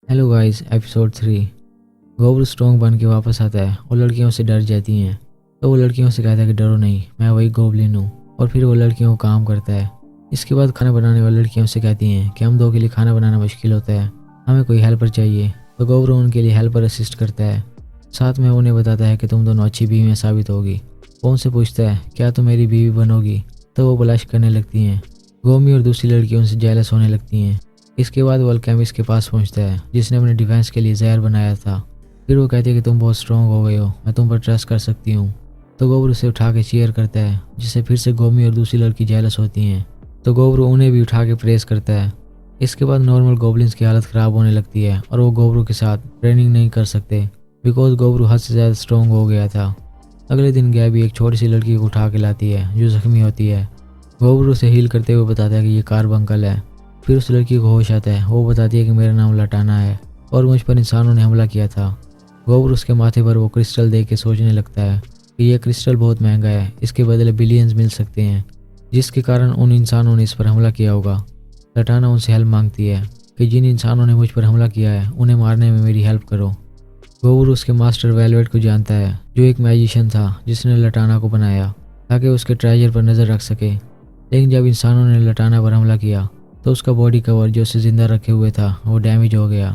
Hello guys, episode 3। गोब्रू strong बन के वापस आता है और लड़कियों से डर जाती हैं। तो वो लड़कियों से कहता है कि डरो नहीं, मैं वही गोबलिन हूँ। और फिर वो लड़कियों को काम करता है। इसके बाद खाना बनाने वाली लड़कियों से कहती हैं कि हम दो के लिए खाना बनाना मुश्किल होता है, हमें कोई हेल्पर चाहिए। तो गोब्रू उनके लिए हेल्पर असिस्ट करता है। साथ में उन्हें बताता है कि तुम दोनों अच्छी बीवियाँ साबित होगी। वो उनसे पूछता है क्या तुम मेरी बीवी बनोगी। तो वो ब्लश करने लगती हैं। गोमी और दूसरी लड़की उनसे जेलस होने लगती हैं। इसके बाद वो अल्केमिस्ट के पास पहुंचता है जिसने अपने डिफेंस के लिए जहर बनाया था। फिर वो कहती है कि तुम बहुत स्ट्रॉन्ग हो गए हो, मैं तुम पर ट्रस्ट कर सकती हूँ। तो गोब्रू उसे उठा के चीयर करता है जिससे फिर से गोमी और दूसरी लड़की जेलस होती हैं। तो गोब्रू उन्हें भी उठा के प्रेस करता है। इसके बाद नॉर्मल गोबलिन्स की हालत ख़राब होने लगती है और वो गोब्रू के साथ ट्रेनिंग नहीं कर सकते बिकॉज गोब्रू हद से ज़्यादा स्ट्रॉन्ग हो गया था। अगले दिन गैबी एक छोटी सी लड़की को उठा के लाती है जो जख्मी होती है। गोब्रू उसे हील करते हुए बताता है कि ये कार्बंकल है। फिर उस लड़की को होश आता है। वो बताती है कि मेरा नाम लटाना है और मुझ पर इंसानों ने हमला किया था। गोब्रू उसके माथे पर वो क्रिस्टल देख के सोचने लगता है कि यह क्रिस्टल बहुत महंगा है, इसके बदले बिलियंस मिल सकते हैं, जिसके कारण उन इंसानों ने इस पर हमला किया होगा। लटाना उनसे हेल्प मांगती है कि जिन इंसानों ने मुझ पर हमला किया है उन्हें मारने में मेरी हेल्प करो। गोब्रू उसके मास्टर वेलवेट को जानता है जो एक मैजिशियन था जिसने लटाना को बनाया ताकि उसके ट्रेजर पर नज़र रख सके। लेकिन जब इंसानों ने लटाना पर हमला किया तो उसका बॉडी कवर जो उसे ज़िंदा रखे हुए था वो डैमेज हो गया।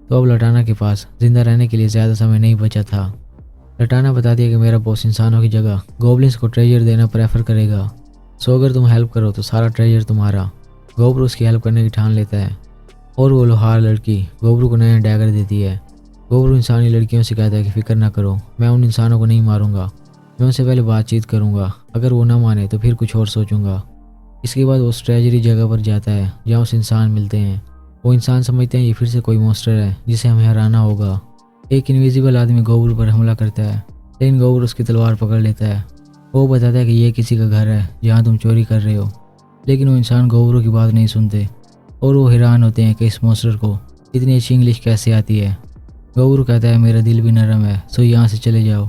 तो अब लटाना के पास ज़िंदा रहने के लिए ज़्यादा समय नहीं बचा था। लटाना बताती है कि मेरा बॉस इंसानों की जगह गोबलिन्स को ट्रेजर देना प्रेफर करेगा, सो अगर तुम हेल्प करो तो सारा ट्रेजर तुम्हारा। गोब्रू उसकी हेल्प करने की ठान लेता है और वो लोहार लड़की गोब्रू को नया डैगर देती है। गोब्रू इंसानी लड़कियों से कहता है कि फिक्र ना करो, मैं उन इंसानों को नहीं मारूंगा, मैं उनसे पहले बातचीत करूंगा, अगर वो ना माने तो फिर कुछ और सोचूंगा। इसके बाद वो उस ट्रेजरी जगह पर जाता है जहाँ उस इंसान मिलते हैं। वो इंसान समझते हैं ये फिर से कोई मॉन्स्टर है जिसे हमें हराना होगा। एक इनविजिबल आदमी गोब्रू पर हमला करता है लेकिन गोब्रू उसकी तलवार पकड़ लेता है। वो बताता है कि ये किसी का घर है जहाँ तुम चोरी कर रहे हो। लेकिन वो इंसान गोब्रू की बात नहीं सुनते और वो हैरान होते हैं कि इस मॉन्स्टर को इतनी अच्छी इंग्लिश कैसे आती है। गोब्रू कहता है मेरा दिल भी नरम है, सो यहाँ से चले जाओ।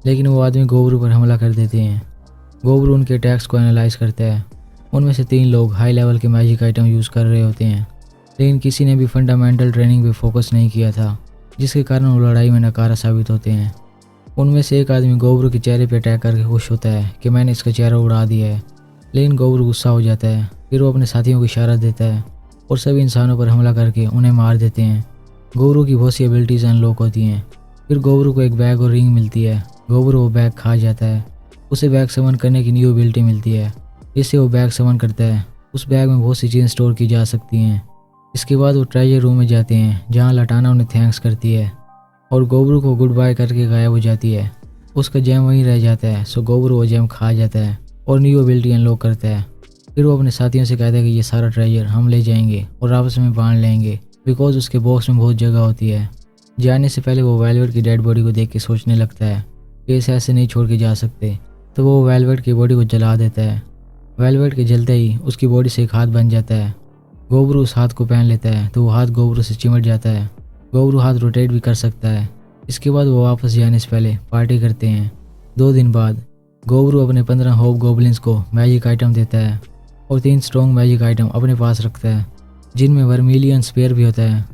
लेकिन वो आदमी गोब्रू पर हमला कर देते हैं। गोब्रू उनके अटैक्स को एनालाइज करता है। उनमें से 3 लोग हाई लेवल के मैजिक आइटम यूज़ कर रहे होते हैं लेकिन किसी ने भी फंडामेंटल ट्रेनिंग पे फोकस नहीं किया था, जिसके कारण वो लड़ाई में नकारा साबित होते हैं। उनमें से एक आदमी गोब्रू के चेहरे पे अटैक करके खुश होता है कि मैंने इसका चेहरा उड़ा दिया है। लेकिन गोब्रू गुस्सा हो जाता है। फिर वो अपने साथियों को इशारा देता है और सभी इंसानों पर हमला करके उन्हें मार देते हैं। गोब्रू की बहुत सी एबिलिटीज़ अनलॉक होती हैं। फिर गोब्रू को एक बैग और रिंग मिलती है। गोब्रू वो बैग खा जाता है। उसे बैग समन करने की न्यू एबिलिटी मिलती है जिससे वो बैग समन करता है। उस बैग में बहुत सी चीज़ें स्टोर की जा सकती हैं। इसके बाद वो ट्रेजर रूम में जाते हैं जहाँ लटाना उन्हें थैंक्स करती है और गोब्रू को गुड बाय करके गायब हो जाती है। उसका जेम वहीं रह जाता है, सो गोब्रू वो जेम खा जाता है और न्यू एबिलिटी अनलॉक करता है। फिर वो अपने साथियों से कहता है कि ये सारा ट्रेजर हम ले जाएंगे और आपस में बांट लेंगे बिकॉज उसके बॉक्स में बहुत जगह होती है। जाने से पहले वो वेलवेट की डेड बॉडी को देख के सोचने लगता है कि इसे ऐसे नहीं छोड़ के जा सकते। तो वो वेलवेट की बॉडी को जला देता है। वेलवेट के जलते ही उसकी बॉडी से एक हाथ बन जाता है। गोब्रू उस हाथ को पहन लेता है तो वो हाथ गोब्रू से चिमट जाता है। गोब्रू हाथ रोटेट भी कर सकता है। इसके बाद वो वापस जाने से पहले पार्टी करते हैं। 2 दिन बाद गोब्रू अपने 15 होप गोबलिन्स को मैजिक आइटम देता है और 3 स्ट्रॉन्ग मैजिक आइटम अपने पास रखता है जिनमें वर्मिलियन स्पेयर भी होता है।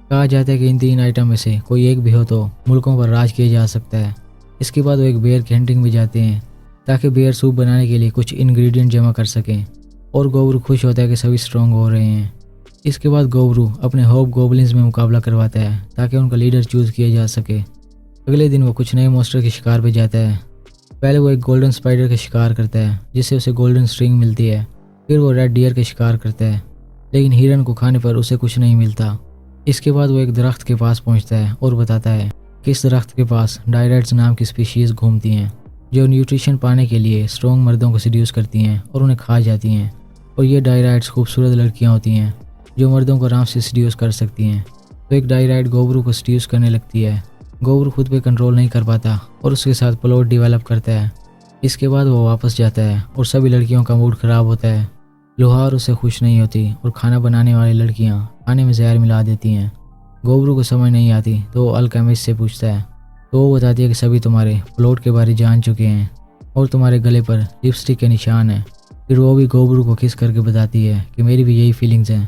कहा जाता है कि इन 3 आइटम में से कोई एक भी हो तो मुल्कों पर राज किया जा सकता है। इसके बाद वो एक बेयर की हंटिंग में जाते हैं ताकि बेयर सूप बनाने के लिए कुछ इंग्रेडिएंट जमा कर सकें और गोब्रू खुश होता है कि सभी स्ट्रॉन्ग हो रहे हैं। इसके बाद गोब्रू अपने होप गोबलिन्स में मुकाबला करवाता है ताकि उनका लीडर चूज़ किया जा सके। अगले दिन वो कुछ नए मॉन्स्टर के शिकार पे जाता है। पहले वो एक गोल्डन स्पाइडर का शिकार करता है जिससे उसे गोल्डन स्ट्रिंग मिलती है। फिर वो रेड डियर का शिकार करता है लेकिन हिरन को खाने पर उसे कुछ नहीं मिलता। इसके बाद वो एक दरख्त के पास पहुँचता है और बताता है कि इस दरख्त के पास डायराइट्स नाम की स्पीशीज़ घूमती हैं जो न्यूट्रिशन पाने के लिए स्ट्रॉन्ग मर्दों को सीड्यूस करती हैं और उन्हें खा जाती हैं। और ये डायराइट्स खूबसूरत लड़कियां होती हैं जो मर्दों को आराम से सीड्यूस कर सकती हैं। तो एक डायराइट गोब्रू को सीड्यूस करने लगती है। गोब्रू खुद पे कंट्रोल नहीं कर पाता और उसके साथ प्लॉट डेवलप करता है। इसके बाद वो वापस जाता है और सभी लड़कियों का मूड ख़राब होता है। लोहार उससे खुश नहीं होती और खाना बनाने वाली लड़कियाँ खाने में जहर मिला देती हैं। गोब्रू को समझ नहीं आती तो वो अल्केमिस्ट से पूछता है तो वो बताती है कि सभी तुम्हारे प्लॉट के बारे जान चुके हैं और तुम्हारे गले पर लिपस्टिक के निशान हैं। फिर वो भी गोब्रू को किस करके बताती है कि मेरी भी यही फीलिंग्स हैं।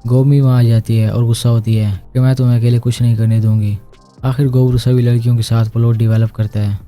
गोब भी वहाँ आ जाती है और गुस्सा होती है कि मैं तुम्हें अकेले कुछ नहीं करने दूंगी। आखिर गोब सभी लड़कियों के साथ प्लॉट डेवलप करता है